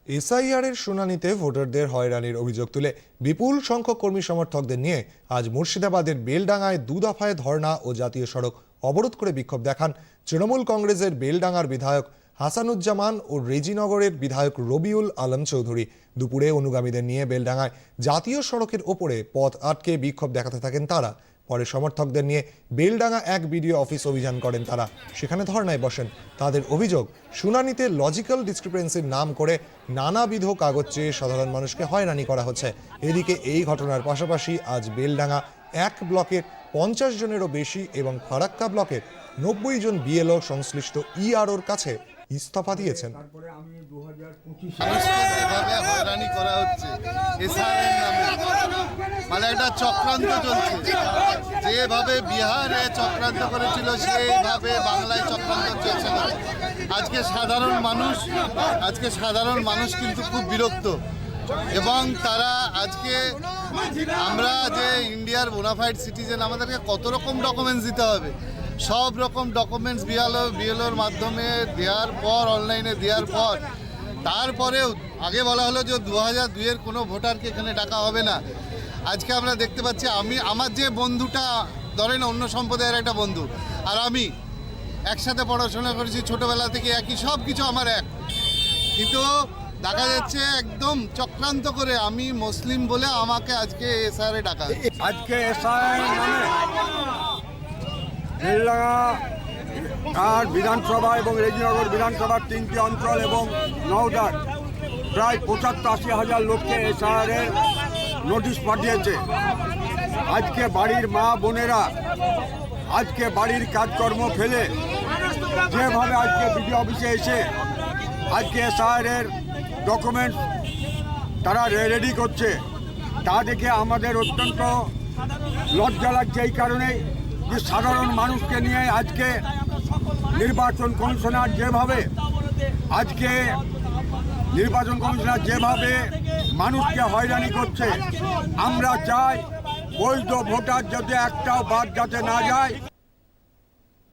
SIR এর শুনানিতে ভোটারদের হয়রানির অভিযোগ তুলে বিপুল সংখ্যক কর্মী সমর্থকদের নিয়ে আজ মুর্শিদাবাদের বেলডাঙ্গায় 2 দফায় ধর্ণা ও জাতীয় সড়ক অবরোধ করে বিক্ষোভ দেখান তৃণমূল কংগ্রেসের বেলডাঙ্গার বিধায়ক হাসানুজ্জামান ও রেজিনগরের বিধায়ক রবিউল আলম চৌধুরী। দুপুরে অনুগামীদের নিয়ে বেলডাঙ্গায় জাতীয় সড়কের ওপরে পথ আটকে বিক্ষোভ দেখাতে থাকেন তারা। পরে সমর্থকদের নিয়ে বেলডাঙ্গা 1 বিডিও অফিস অভিযান করেন তারা, সেখানে ধর্নায় বসেন। তাদের অভিযোগ, শুনানিতে লজিক্যাল ডিসক্রিপেন্সির নাম করে নানাবিধ কাগজ চেয়ে সাধারণ মানুষকে হয়রানি করা হচ্ছে। এদিকে এই ঘটনার পাশাপাশি আজ বেলডাঙ্গা 1 ব্লকের 50 জনেরও বেশি এবং ফারাক্কা ব্লকের 90 জন বিএলও সংশ্লিষ্ট ইআরওর কাছে ইস্তফা দিয়েছেন। হয়রানি করা হচ্ছে এসআইআর নামে, মানে একটা চক্রান্ত চলছে। যেভাবে বিহারে চক্রান্ত করেছিল সেইভাবে বাংলায় চক্রান্ত চলছে না। আজকে সাধারণ মানুষ কিন্তু খুব বিরক্ত, এবং তারা আজকে আমরা যে ইন্ডিয়ার বোনাফাইড সিটিজেন, আমাদেরকে কত রকম ডকুমেন্টস দিতে হবে। সব রকম ডকুমেন্টস বিএলওর মাধ্যমে দেওয়ার পর, অনলাইনে দেওয়ার পর, তারপরেও আগে বলা হলো যে 2002-এর কোনো ভোটারকে এখানে ডাকা হবে না। আজকে আমরা দেখতে পাচ্ছি, আমার যে বন্ধুটা, ধরেন অন্য সম্প্রদায়ের একটা বন্ধু, আর আমি একসাথে পড়াশোনা করেছি ছোটোবেলা থেকে, একই সব কিছু আমার এক, কিন্তু দেখা যাচ্ছে একদম চক্রান্ত করে আমি মুসলিম বলে আমাকে আজকে এসআইআরে ডাকা হচ্ছে। আজকে এসআইআর নামে বেলডাঙ্গা আর বিধানসভা এবং রেজিনগর বিধানসভার 3টি অঞ্চল এবং নওদার প্রায় 75-80 হাজার লোককে এসআইআরের নোটিশ পাঠিয়েছে। আজকে বাড়ির মা বোনেরা আজকে বাড়ির কাজকর্ম ফেলে যেভাবে আজকে বিডিও অফিসে এসে আজকে এসআইআরের ডকুমেন্টস তারা রেডি করছে, তা দেখে আমাদের অত্যন্ত লজ্জা লাগছে। এই কারণেই যে সাধারণ মানুষকে নিয়ে আজকে নির্বাচন কমিশনার যেভাবে মানুষকে হয়রানি করছে, আমরা চাই বৈধ ভোটার যাতে একটাও বাদ যাতে না যায়।